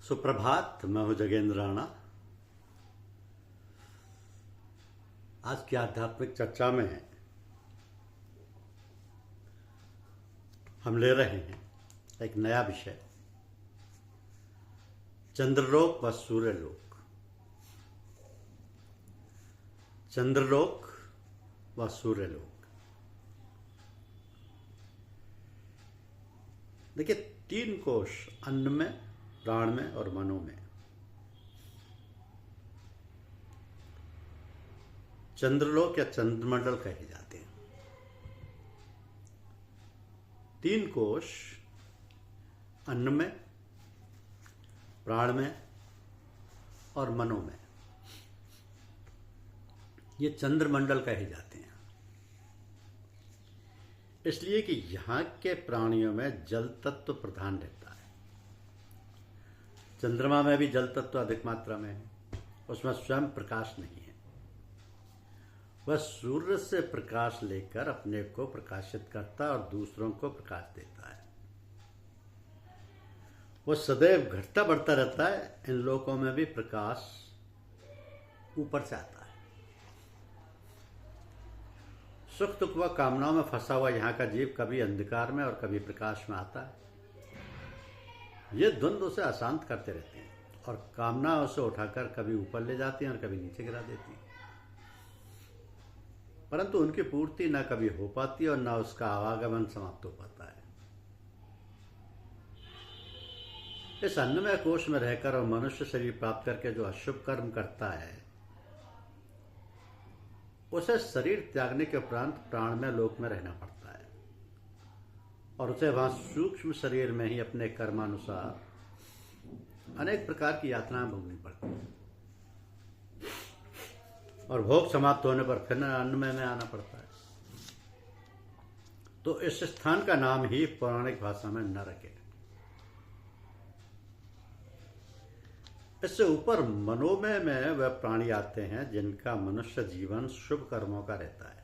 सुप्रभात। मैं हूं जगेंद्र राणा। आज की आध्यात्मिक चर्चा में हम ले रहे हैं एक नया विषय, चंद्रलोक व सूर्यलोक। चंद्रलोक व सूर्यलोक। देखिए, 3 कोश अन्न में, प्राण में और मनो में। चंद्रलोक या चंद्रमंडल कहे जाते हैं। 3 कोश अन्न में, प्राण में और मनो में, ये चंद्रमंडल कहे जाते हैं। इसलिए कि यहाँ के प्राणियों में जल तत्व प्रधान रहता है। चंद्रमा में भी जल तत्व अधिक मात्रा में है, उसमें स्वयं प्रकाश नहीं है। वह सूर्य से प्रकाश लेकर अपने को प्रकाशित करता है और दूसरों को प्रकाश देता है। वह सदैव घटता बढ़ता रहता है। इन लोकों में भी प्रकाश ऊपर से आता है। सुख दुख व कामनाओं में फंसा हुआ यहाँ का जीव कभी अंधकार में और कभी प्रकाश में आता है। ये द्वंद्व उसे अशांत करते रहते हैं और कामना उसे उठाकर कभी ऊपर ले जाती हैं और कभी नीचे गिरा देती हैं, परंतु उनकी पूर्ति न कभी हो पाती और न उसका आवागमन समाप्त हो पाता है। इस अन्नमय कोश में रहकर और मनुष्य शरीर प्राप्त करके जो अशुभ कर्म करता है, उसे शरीर त्यागने के उपरांत प्राण में लोक में रहना पड़ता है और उसे वहां सूक्ष्म शरीर में ही अपने कर्मानुसार अनेक प्रकार की यातनाएं भोगनी पड़ती हैं और भोग समाप्त होने पर फिर अन्नमय में आना पड़ता है। तो इस स्थान का नाम ही पौराणिक भाषा में नरक है। इससे ऊपर मनोमय में वह प्राणी आते हैं जिनका मनुष्य जीवन शुभ कर्मों का रहता है।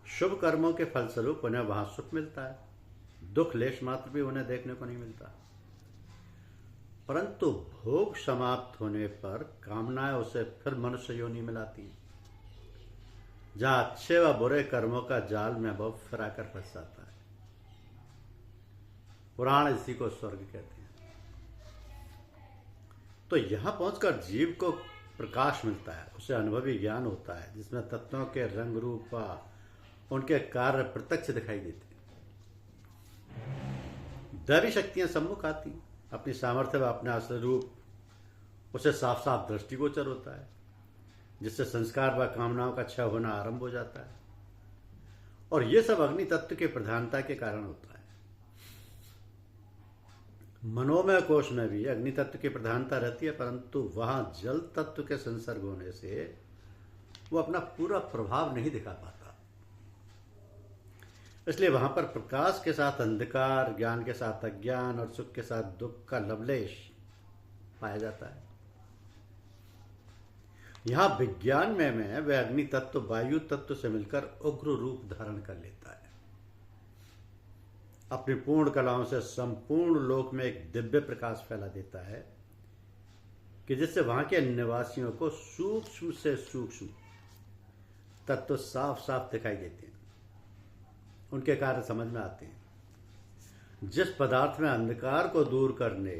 शुभ कर्मों के फलस्वरूप उन्हें वहां सुख मिलता है, दुख लेश मात्र भी उन्हें देखने को नहीं मिलता। परंतु भोग समाप्त होने पर कामनाएं उसे फिर मनुष्य योनि में लाती हैं, जहां अच्छे व बुरे कर्मों का जाल में वो फिराकर फंस जाता है। पुराण इसी को स्वर्ग कहते हैं। तो यहां पहुंचकर जीव को प्रकाश मिलता है, उसे अनुभवी ज्ञान होता है जिसमें तत्वों के रंग रूप व उनके कार्य प्रत्यक्ष दिखाई देते हैं। दैवी शक्तियां सम्मुख आती, अपनी सामर्थ्य व अपने असली रूप उसे साफ साफ दृष्टिगोचर होता है, जिससे संस्कार व कामनाओं का क्षय होना आरंभ हो जाता है। और यह सब अग्नि तत्व के प्रधानता के कारण होता है। मनोमय कोश में भी अग्नि तत्व की प्रधानता रहती है, परंतु वहां जल तत्व के संसर्ग होने से वो अपना पूरा प्रभाव नहीं दिखा पाता। इसलिए वहां पर प्रकाश के साथ अंधकार, ज्ञान के साथ अज्ञान और सुख के साथ दुख का लवलेश पाया जाता है। यहां विज्ञान में वह अग्नि तत्व वायु तत्व से मिलकर उग्र रूप धारण कर लेता है। अपनी पूर्ण कलाओं से संपूर्ण लोक में एक दिव्य प्रकाश फैला देता है कि जिससे वहां के निवासियों को सूक्ष्म से सूक्ष्म तत्व साफ साफ दिखाई देते हैं, उनके कार्य समझ में आते हैं। जिस पदार्थ में अंधकार को दूर करने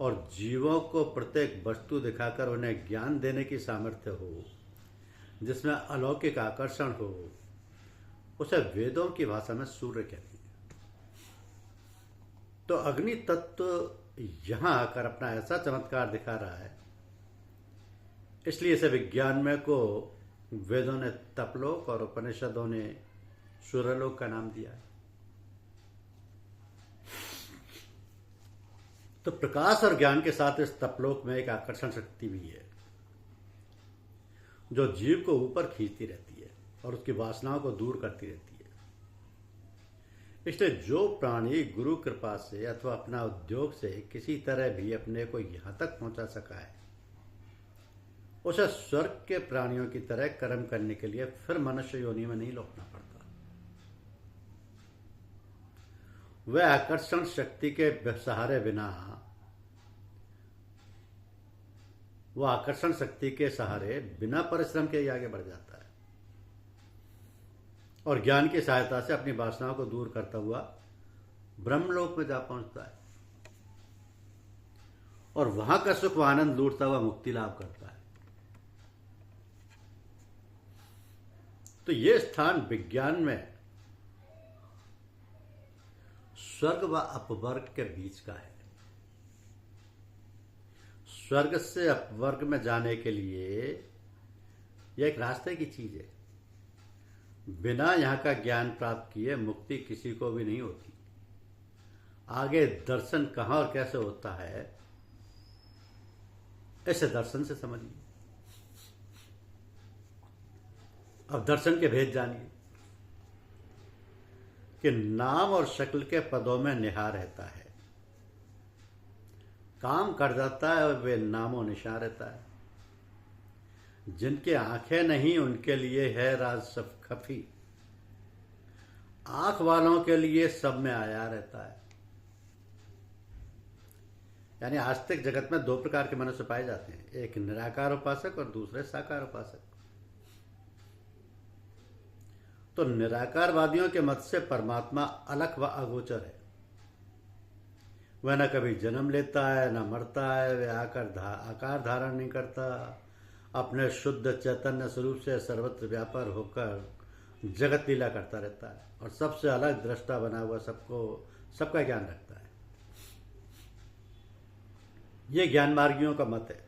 और जीवों को प्रत्येक वस्तु दिखाकर उन्हें ज्ञान देने की सामर्थ्य हो, जिसमें अलौकिक आकर्षण हो, उसे वेदों की भाषा में सूर्य कहते हैं। तो अग्नि तत्व यहां आकर अपना ऐसा चमत्कार दिखा रहा है, इसलिए इसे विज्ञान में को वेदों ने तपलोक और उपनिषदों ने सूर्यलोक का नाम दिया है। तो प्रकाश और ज्ञान के साथ इस तपलोक में एक आकर्षण शक्ति भी है, जो जीव को ऊपर खींचती रहती है और उसकी वासनाओं को दूर करती रहती है। इसलिए जो प्राणी गुरु कृपा से अथवा अपना उद्योग से किसी तरह भी अपने को यहां तक पहुंचा सका है, उसे स्वर्ग के प्राणियों की तरह कर्म करने के लिए फिर मनुष्य योनि में नहीं लौटना पड़ता। वह आकर्षण शक्ति के सहारे बिना, वो आकर्षण शक्ति के सहारे बिना परिश्रम के ही आगे बढ़ जाता है और ज्ञान की सहायता से अपनी वासनाओं को दूर करता हुआ ब्रह्मलोक में जा पहुंचता है और वहां का सुख व आनंद लूटता हुआ मुक्ति लाभ करता है। तो ये स्थान विज्ञान में स्वर्ग व अपवर्ग के बीच का है। स्वर्ग से अपवर्ग में जाने के लिए यह एक रास्ते की चीज है। बिना यहां का ज्ञान प्राप्त किए मुक्ति किसी को भी नहीं होती। आगे दर्शन कहां और कैसे होता है, ऐसे दर्शन से समझिए। अब दर्शन के भेद जानिए कि नाम और शक्ल के पदों में निहार रहता है, काम कर जाता है और वे नामों निशान रहता है। जिनके आंखें नहीं उनके लिए है राज सब खफी, आंख वालों के लिए सब में आया रहता है। यानी आस्तिक जगत में दो प्रकार के मनुष्य पाए जाते हैं, एक निराकार उपासक और दूसरे साकार उपासक। तो निराकारवादियों के मत से परमात्मा अलख व अगोचर है। वह न कभी जन्म लेता है न मरता है, वह आकार धारण नहीं करता, अपने शुद्ध चैतन्य स्वरूप से सर्वत्र व्यापार होकर जगत लीला करता रहता है और सबसे अलग दृष्टा बना हुआ सबका ज्ञान रखता है। ये ज्ञान मार्गियों का मत है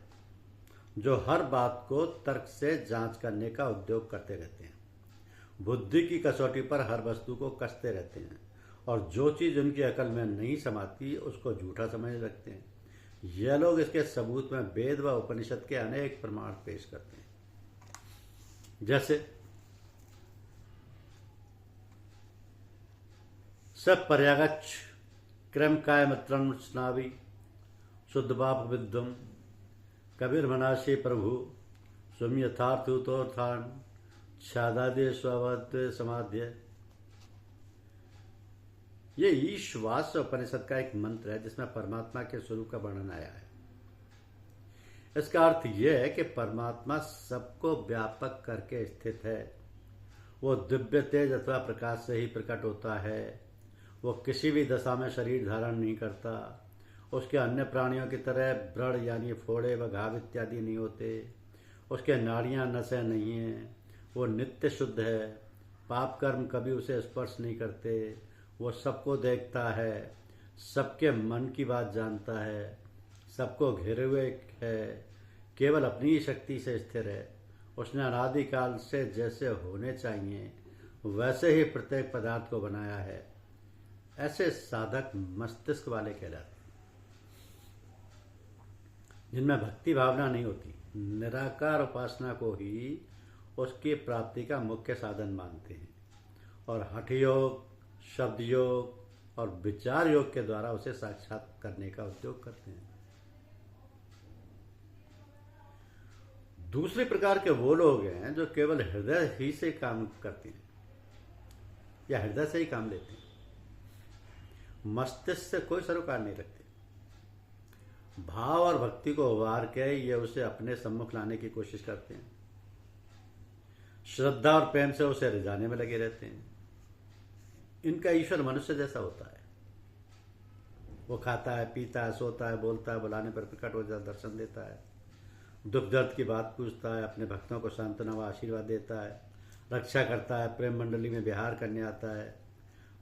जो हर बात को तर्क से जांच करने का उद्योग करते रहते हैं, बुद्धि की कसौटी पर हर वस्तु को कसते रहते हैं और जो चीज उनकी अकल में नहीं समाती उसको झूठा समझ रखते हैं। यह लोग इसके सबूत में वेद व उपनिषद के अनेक प्रमाण पेश करते हैं, जैसे सब पर्यागच्छ क्रम काय मित्रम स्नावी शुद्ध बाप विद्वम कबीर मनाशी प्रभु स्वम यथार्थ उतोर्थान छादादे स्ववद्य समाध्य। ये ईश्वास उपनिषद का एक मंत्र है जिसमें परमात्मा के स्वरूप का वर्णन आया है। इसका अर्थ यह है कि परमात्मा सबको व्यापक करके स्थित है। वो दिव्य तेज अथवा प्रकाश से ही प्रकट होता है। वो किसी भी दशा में शरीर धारण नहीं करता। उसके अन्य प्राणियों की तरह व्रण यानी फोड़े व घाव इत्यादि नहीं होते। उसके नाड़ियां नसें नहीं हैं। वो नित्य शुद्ध है। पाप कर्म कभी उसे स्पर्श नहीं करते। वो सबको देखता है, सबके मन की बात जानता है, सबको घेरे हुए है, केवल अपनी ही शक्ति से स्थिर है। उसने अनादिकाल से जैसे होने चाहिए वैसे ही प्रत्येक पदार्थ को बनाया है। ऐसे साधक मस्तिष्क वाले कहलाते हैं जिनमें भक्ति भावना नहीं होती, निराकार उपासना को ही उसकी प्राप्ति का मुख्य साधन मानते हैं और हठ योग, शब्द योग और विचार योग के द्वारा उसे साक्षात करने का उद्योग करते हैं। दूसरे प्रकार के वो लोग हैं जो केवल हृदय ही से काम करते हैं या हृदय से ही काम लेते हैं, मस्तिष्क से कोई सरोकार नहीं रखते। भाव और भक्ति को उभार के ये उसे अपने सम्मुख लाने की कोशिश करते हैं। श्रद्धा और प्रेम से उसे रिझाने में लगे रहते हैं। इनका ईश्वर मनुष्य जैसा होता है। वो खाता है, पीता है, सोता है, बोलता है, बुलाने पर प्रकट हो जाता, दर्शन देता है, दुख दर्द की बात पूछता है, अपने भक्तों को सांत्वना व आशीर्वाद देता है, रक्षा करता है, प्रेम मंडली में विहार करने आता है,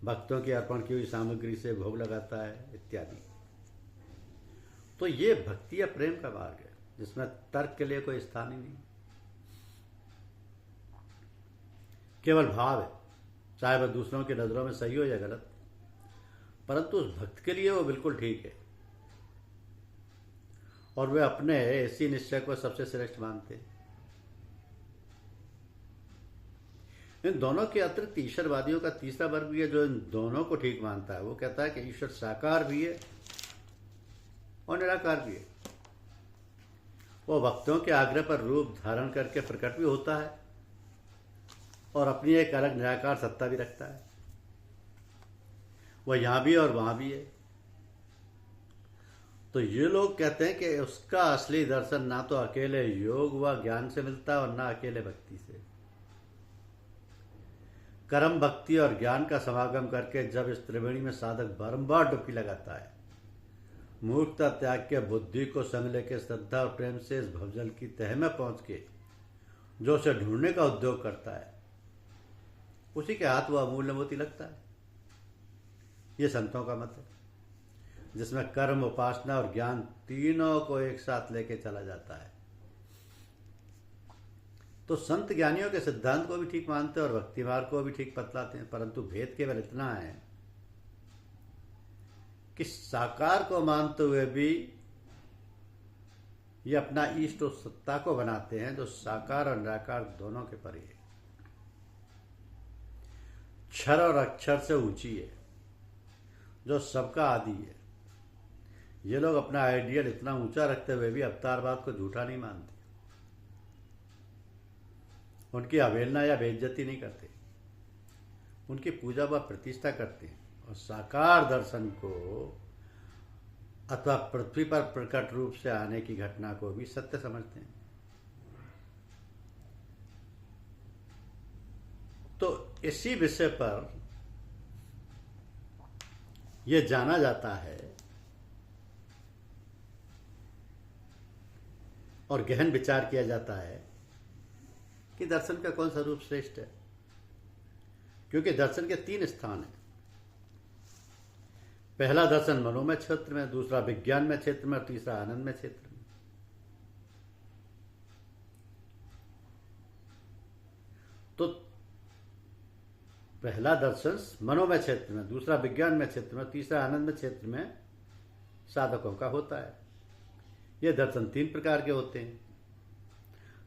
भक्तों की अर्पण की हुई सामग्री से भोग लगाता है इत्यादि। तो ये भक्ति या प्रेम का मार्ग है जिसमें तर्क के लिए कोई स्थान ही नहीं, केवल भाव है। चाहे वह दूसरों की नजरों में सही हो या गलत, परंतु उस भक्त के लिए वो बिल्कुल ठीक है और वे अपने इसी निश्चय को सबसे श्रेष्ठ मानते हैं। इन दोनों के अतिरिक्त ईश्वरवादियों का तीसरा वर्ग भी है जो इन दोनों को ठीक मानता है। वो कहता है कि ईश्वर साकार भी है और निराकार भी है। वो भक्तों के आग्रह पर रूप धारण करके प्रकट भी होता है और अपनी एक अलग निराकार सत्ता भी रखता है। वह यहाँ भी है और वहाँ भी है। तो ये लोग कहते हैं कि उसका असली दर्शन ना तो अकेले योग व ज्ञान से मिलता है और ना अकेले भक्ति से। कर्म, भक्ति और ज्ञान का समागम करके जब इस त्रिवेणी में साधक बारंबार डुबकी लगाता है, मूर्खता त्याग के बुद्धि को संग लेके श्रद्धा और प्रेम से इस भवजल की तह में पहुंच के जो उसे ढूंढने का उद्योग करता है, उसी के हाथ वह अमूल्य मोती लगता है। ये संतों का मत है, जिसमें कर्म, उपासना और ज्ञान तीनों को एक साथ लेके चला जाता है। तो संत ज्ञानियों के सिद्धांत को भी ठीक मानते हैं और भक्ति मार्ग को भी ठीक बतलाते हैं, परंतु भेद केवल इतना है कि साकार को मानते हुए भी ये अपना इष्ट उस सत्ता को बनाते हैं जो साकार और निराकार दोनों के परे है, क्षर और अक्षर से ऊंची है, जो सबका आदि है। ये लोग अपना आइडियल इतना ऊंचा रखते हुए भी अवतारवाद को झूठा नहीं मानते, उनकी अवहेलना या बेइज्जती नहीं करते, उनकी पूजा व प्रतिष्ठा करते हैं और साकार दर्शन को अथवा पृथ्वी पर प्रकट रूप से आने की घटना को भी सत्य समझते हैं। तो इसी विषय पर यह जाना जाता है और गहन विचार किया जाता है कि दर्शन का कौन सा रूप श्रेष्ठ है, क्योंकि दर्शन के 3 स्थान हैं। पहला दर्शन मनोमय क्षेत्र में, दूसरा विज्ञान में क्षेत्र में और तीसरा आनंद में क्षेत्र में। तो पहला दर्शन मनोमय क्षेत्र में, दूसरा विज्ञान में क्षेत्र में, तीसरा आनंद में क्षेत्र में साधकों का होता है। यह दर्शन 3 प्रकार के होते हैं।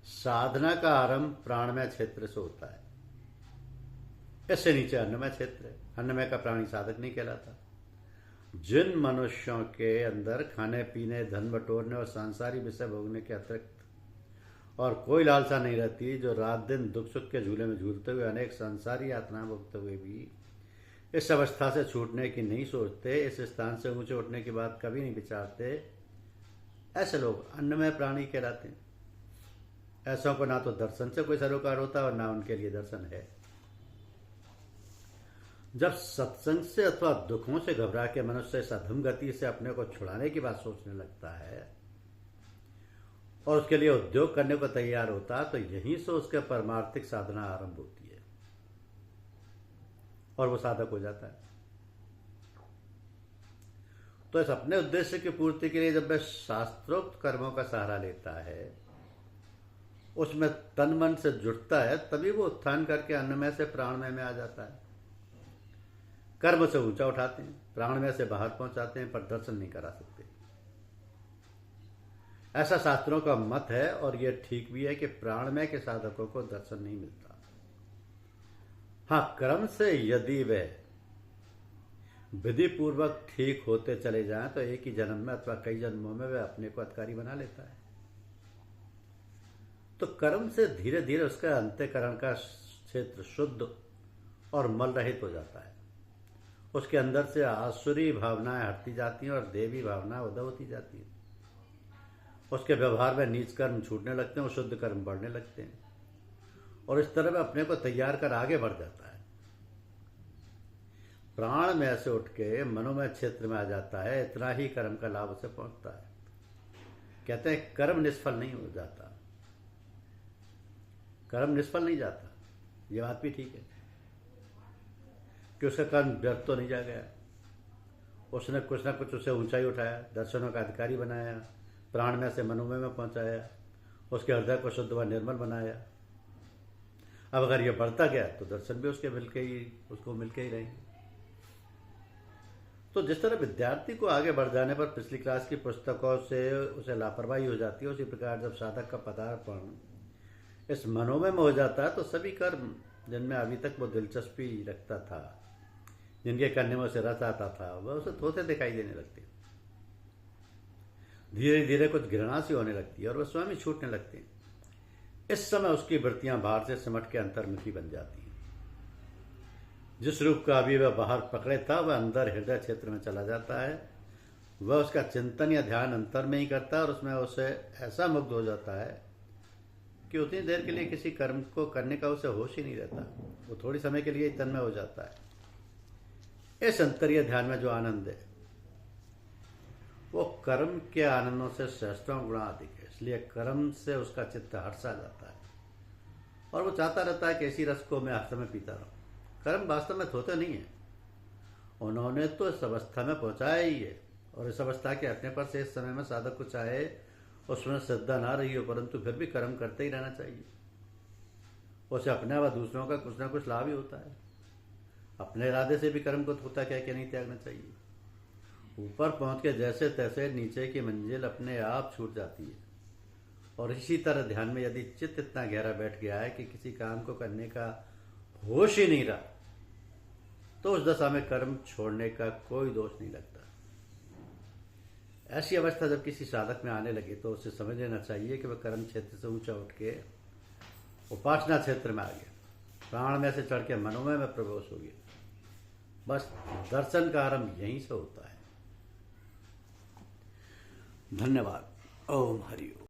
साधना का आरंभ प्राणमय क्षेत्र से होता है, इससे नीचे अन्नमय क्षेत्र है। अन्नमय का प्राणी साधक नहीं कहलाता। जिन मनुष्यों के अंदर खाने पीने, धन बटोरने और सांसारिक विषय भोगने के अतिरिक्त और कोई लालसा नहीं रहती, जो रात दिन दुख सुख के झूले में झूलते हुए अनेक सांसारिक यातनाएं भोगते हुए भी इस अवस्था से छूटने की नहीं सोचते, इस स्थान से ऊंचे उठने की बात कभी नहीं विचारते, ऐसे लोग अन्नमय प्राणी कहलाते हैं। ऐसों को ना तो दर्शन से कोई सरोकार होता और ना उनके लिए दर्शन है। जब सत्संग से अथवा दुखों से घबरा के मनुष्य इस अधम गति से अपने को छुड़ाने की बात सोचने लगता है और उसके लिए उद्योग करने को तैयार होता है, तो यहीं से उसके परमार्थिक साधना आरंभ होती है और वो साधक हो जाता है। तो इस अपने उद्देश्य की पूर्ति के लिए जब वह शास्त्रोक्त कर्मों का सहारा लेता है, उसमें तन मन से जुड़ता है, तभी वो उत्थान करके अन्नमय से प्राणमय में आ जाता है। कर्म से ऊंचा उठाते हैं, प्राणमय से बाहर पहुंचाते हैं, पर दर्शन नहीं करा सकते। ऐसा शास्त्रों का मत है और यह ठीक भी है कि प्राणमय के साधकों को दर्शन नहीं मिलता। हाँ, कर्म से यदि वे विधि पूर्वक ठीक होते चले जाएं तो एक ही जन्म में अथवा कई जन्मों में वह अपने को अधिकारी बना लेता है। तो कर्म से धीरे धीरे उसका अंतःकरण का क्षेत्र शुद्ध और मल रहित हो जाता है। उसके अंदर से आसुरी भावनाएं हटती जाती हैं और देवी भावनाएं उदय होती जाती हैं। उसके व्यवहार में नीच कर्म छूटने लगते हैं और शुद्ध कर्म बढ़ने लगते हैं और इस तरह में अपने को तैयार कर आगे बढ़ जाता है। प्राण में ऐसे उठ के मनोमय क्षेत्र में आ जाता है, इतना ही कर्म का लाभ उसे पहुंचता है। कहते हैं कर्म निष्फल नहीं हो जाता, कर्म निष्फल नहीं जाता। ये बात भी ठीक है कि उसका कर्म व्यर्थ तो नहीं जा गया। उसने कुछ ना कुछ उसे ऊंचाई उठाया, दर्शनों का अधिकारी बनाया, प्राणमय से मनोमय में पहुंचाया, उसके हृदय को शुद्ध व निर्मल बनाया। अब अगर ये बढ़ता गया तो दर्शन भी उसको मिलके ही रहेंगे। तो जिस तरह विद्यार्थी को आगे बढ़ जाने पर पिछली क्लास की पुस्तकों से उसे लापरवाही हो जाती है, उसी प्रकार जब साधक का पदार्पण इस मनोमय में हो जाता है तो सभी कर्म जिनमें अभी तक वो दिलचस्पी रखता था, जिनके करने में उसे रस आता था, वह उसे थोथे दिखाई देने लगते। धीरे धीरे कुछ घृणा सी होने लगती है और वह स्वयं ही छूटने लगते हैं। इस समय उसकी वृत्तियां बाहर से सिमट के अंतर्मुखी बन जाती हैं। जिस रूप का अभी वह बाहर पकड़े था वह अंदर हृदय क्षेत्र में चला जाता है। वह उसका चिंतन या ध्यान अंतर में ही करता है और उसमें उसे ऐसा मुग्ध हो जाता है कि उतनी देर के लिए किसी कर्म को करने का उसे होश ही नहीं रहता। वो थोड़ी समय के लिए ही तन्मय हो जाता है। इस अंतरीय ध्यान में जो आनंद है वो कर्म के आनंदों से सहस्त्रों गुणा अधिक है। इसलिए कर्म से उसका चित्त हर्षा जाता है और वो चाहता रहता है कि इसी रस को मैं हर समय पीता रहूं। कर्म वास्तव में थोते नहीं है, उन्होंने तो इस अवस्था में पहुंचाया ही है। और इस अवस्था के हटने पर से इस समय में साधक को चाहे उसमें श्रद्धा ना रही हो परंतु फिर भी कर्म करते ही रहना चाहिए। उसे अपने व दूसरों का कुछ ना कुछ लाभ ही होता है। अपने इरादे से भी कर्म को होता क्या क्या नहीं त्यागना चाहिए। ऊपर पहुंच के जैसे तैसे नीचे की मंजिल अपने आप छूट जाती है। और इसी तरह ध्यान में यदि चित्त इतना गहरा बैठ गया है कि किसी काम को करने का होश ही नहीं रहा तो उस दशा में कर्म छोड़ने का कोई दोष नहीं लगता। ऐसी अवस्था जब किसी साधक में आने लगे तो उसे समझ लेना चाहिए कि वह कर्म क्षेत्र से ऊंचा उठ के उपासना क्षेत्र में आ गया, प्राण में से चढ़ के मनोमय में प्रवेश हो गया। बस दर्शन का आरंभ यहीं से होता है। धन्यवाद। ओम हरि ओम।